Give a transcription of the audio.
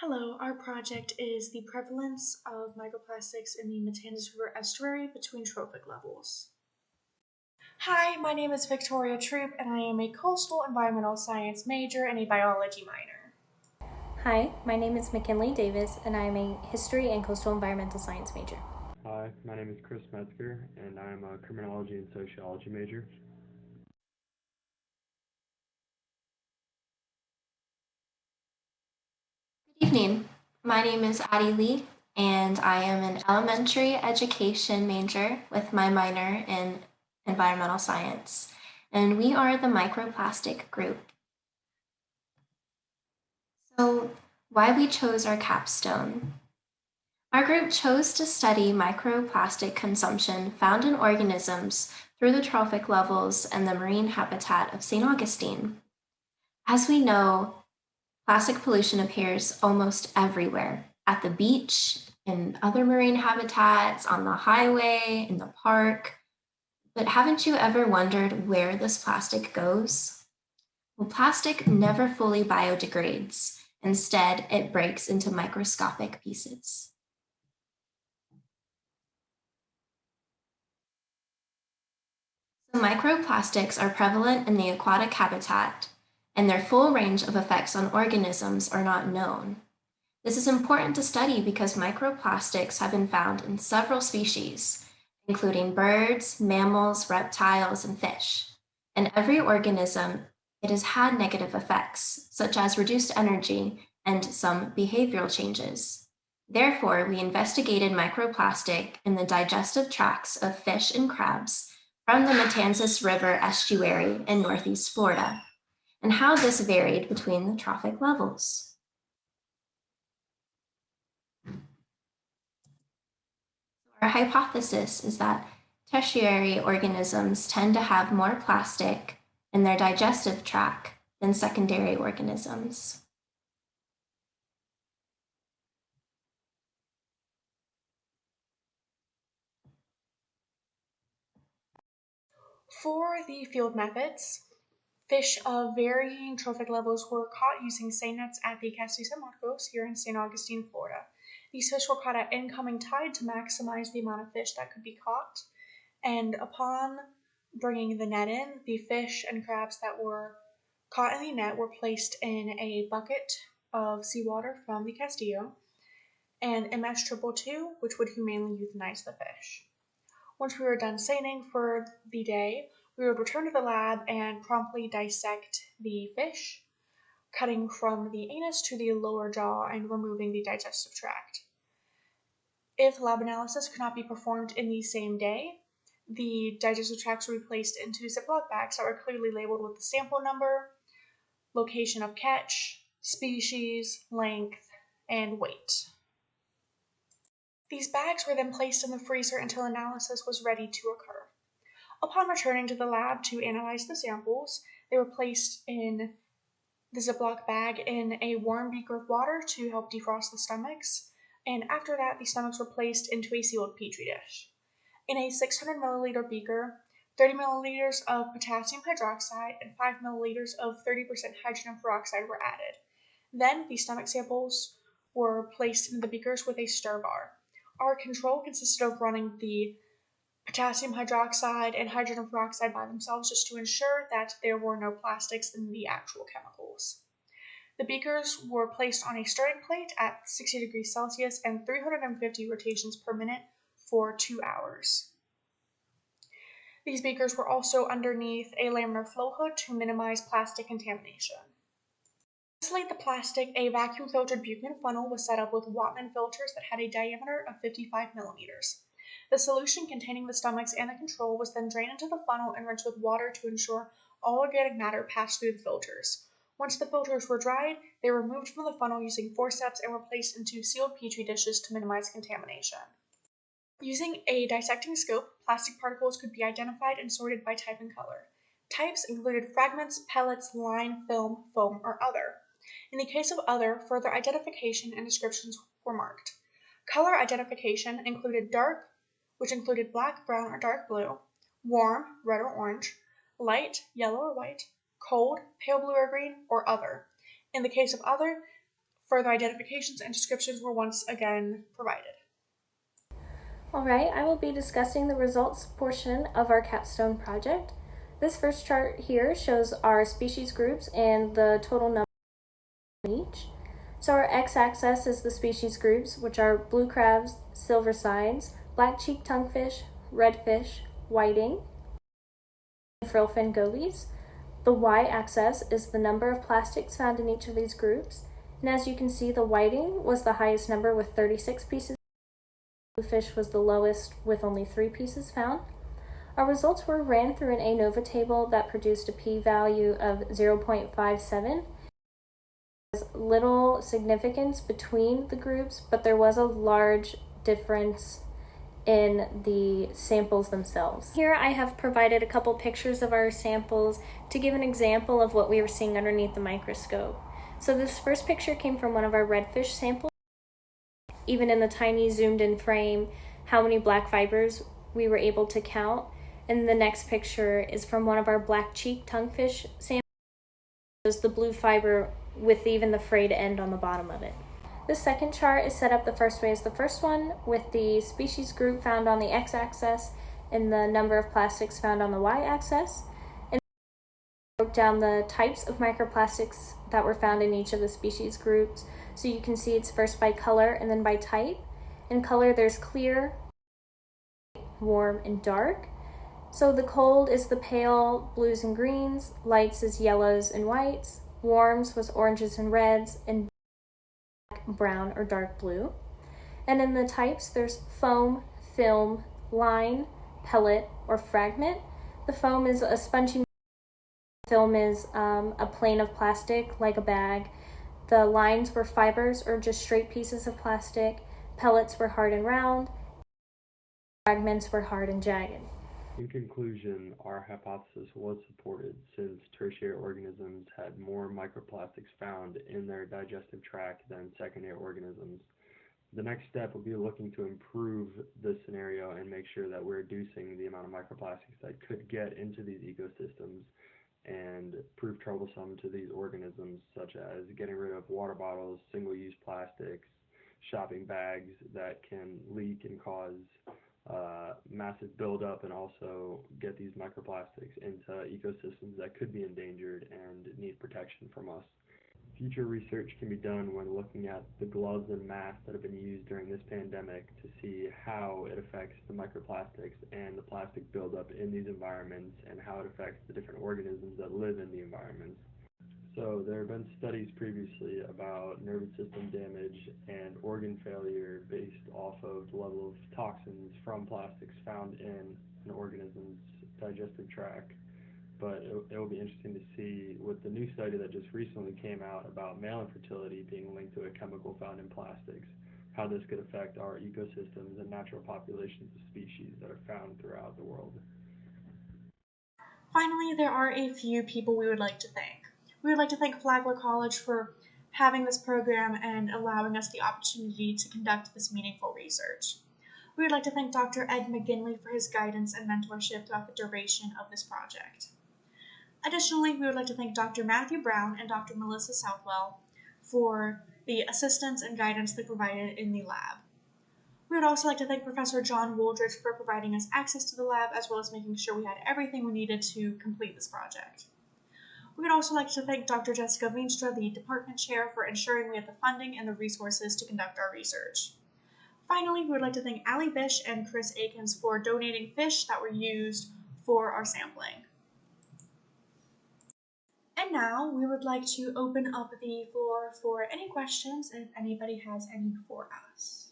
Hello, our project is the prevalence of microplastics in the Matanzas River Estuary between trophic levels. Hi, my name is Victoria Troop, and I am a coastal environmental science major and a biology minor. Hi, my name is McKinley Davis, and I am a history and coastal environmental science major. Hi, my name is Chris Metzger, and I am a criminology and sociology major. Good evening. My name is Addie Lee, and I am an elementary education major with my minor in environmental science. And we are the microplastic group. So, why we chose our capstone? Our group chose to study microplastic consumption found in organisms through the trophic levels and the marine habitat of St. Augustine. As we know, plastic pollution appears almost everywhere at the beach, in other marine habitats, on the highway, in the park. But haven't you ever wondered where this plastic goes? Well, plastic never fully biodegrades. Instead, it breaks into microscopic pieces. So microplastics are prevalent in the aquatic habitat, and their full range of effects on organisms are not known. This is important to study because microplastics have been found in several species, including birds, mammals, reptiles, and fish. In every organism, it has had negative effects, such as reduced energy and some behavioral changes. Therefore, we investigated microplastic in the digestive tracts of fish and crabs from the Matanzas River Estuary in Northeast Florida, and how this varied between the trophic levels. Our hypothesis is that tertiary organisms tend to have more plastic in their digestive tract than secondary organisms. For the field methods, fish of varying trophic levels were caught using seine nets at the Castillo San Marcos here in St. Augustine, Florida. These fish were caught at incoming tide to maximize the amount of fish that could be caught. And upon bringing the net in, the fish and crabs that were caught in the net were placed in a bucket of seawater from the Castillo and MS222, which would humanely euthanize the fish. Once we were done seining for the day, we would return to the lab and promptly dissect the fish, cutting from the anus to the lower jaw and removing the digestive tract. If lab analysis could not be performed in the same day, the digestive tracts were placed into Ziploc bags that were clearly labeled with the sample number, location of catch, species, length, and weight. These bags were then placed in the freezer until analysis was ready to occur. Upon returning to the lab to analyze the samples, they were placed in the Ziploc bag in a warm beaker of water to help defrost the stomachs, and after that, the stomachs were placed into a sealed petri dish. In a 600 milliliter beaker, 30 milliliters of potassium hydroxide and 5 milliliters of 30% hydrogen peroxide were added. Then the stomach samples were placed in the beakers with a stir bar. Our control consisted of running the potassium hydroxide and hydrogen peroxide by themselves just to ensure that there were no plastics in the actual chemicals. The beakers were placed on a stirring plate at 60 degrees Celsius and 350 rotations per minute for 2 hours. These beakers were also underneath a laminar flow hood to minimize plastic contamination. To isolate the plastic, a vacuum filtered Buchmann funnel was set up with Wattmann filters that had a diameter of 55 millimeters. The solution containing the stomachs and the control was then drained into the funnel and rinsed with water to ensure all organic matter passed through the filters. Once the filters were dried, they were removed from the funnel using forceps and were placed into sealed petri dishes to minimize contamination. Using a dissecting scope, plastic particles could be identified and sorted by type and color. Types included fragments, pellets, line, film, foam, or other. In the case of other, further identification and descriptions were marked. Color identification included dark, which included black, brown, or dark blue, warm, red or orange, light, yellow or white, cold, pale blue or green, or other. In the case of other, Further identifications and descriptions were once again provided. Alright, I will be discussing the results portion of our capstone project. This first chart here shows our species groups and the total number of each. So our x-axis is the species groups, which are blue crabs, silver sides, black-cheeked tonguefish, redfish, whiting, and frillfin gobies. The y-axis is the number of plastics found in each of these groups, and as you can see, the whiting was the highest number with 36 pieces. Bluefish was the lowest with only 3 pieces found. Our results were ran through an ANOVA table that produced a p-value of 0.57. There's little significance between the groups, but there was a large difference in the samples themselves. Here I have provided a couple pictures of our samples to give an example of what we were seeing underneath the microscope. So this first picture came from one of our redfish samples. Even in the tiny zoomed in frame, how many black fibers we were able to count. And the next picture is from one of our black-cheeked tonguefish samples. Shows the blue fiber with even the frayed end on the bottom of it. This second chart is set up the first way as the first one, with the species group found on the x-axis and the number of plastics found on the y-axis. And broke down the types of microplastics that were found in each of the species groups. So you can see it's first by color and then by type. In color, there's clear, warm, and dark. So the cold is the pale blues and greens, lights is yellows and whites, warms was oranges and reds, and black, brown, or dark blue. And in the types, there's foam, film, line, pellet, or fragment. The foam is a spongy, film is a plane of plastic like a bag. The lines were fibers or just straight pieces of plastic. Pellets were hard and round. Fragments were hard and jagged. In conclusion, our hypothesis was supported since tertiary organisms had more microplastics found in their digestive tract than secondary organisms. The next step will be looking to improve this scenario and make sure that we're reducing the amount of microplastics that could get into these ecosystems and prove troublesome to these organisms, such as getting rid of water bottles, single-use plastics, shopping bags that can leak and cause massive buildup, and also get these microplastics into ecosystems that could be endangered and need protection from us. Future research can be done when looking at the gloves and masks that have been used during this pandemic to see how it affects the microplastics and the plastic buildup in these environments and how it affects the different organisms that live in the environments. So there have been studies previously about nervous system damage and organ failure based off of the level of toxins from plastics found in an organism's digestive tract. But it will be interesting to see with the new study that just recently came out about male infertility being linked to a chemical found in plastics, how this could affect our ecosystems and natural populations of species that are found throughout the world. Finally, there are a few people we would like to thank. We would like to thank Flagler College for having this program and allowing us the opportunity to conduct this meaningful research. We would like to thank Dr. Ed McGinley for his guidance and mentorship throughout the duration of this project. Additionally, we would like to thank Dr. Matthew Brown and Dr. Melissa Southwell for the assistance and guidance they provided in the lab. We would also like to thank Professor John Wooldridge for providing us access to the lab, as well as making sure we had everything we needed to complete this project. We would also like to thank Dr. Jessica Veenstra, the department chair, for ensuring we had the funding and the resources to conduct our research. Finally, we would like to thank Allie Bish and Chris Akins for donating fish that were used for our sampling. And now we would like to open up the floor for any questions if anybody has any for us.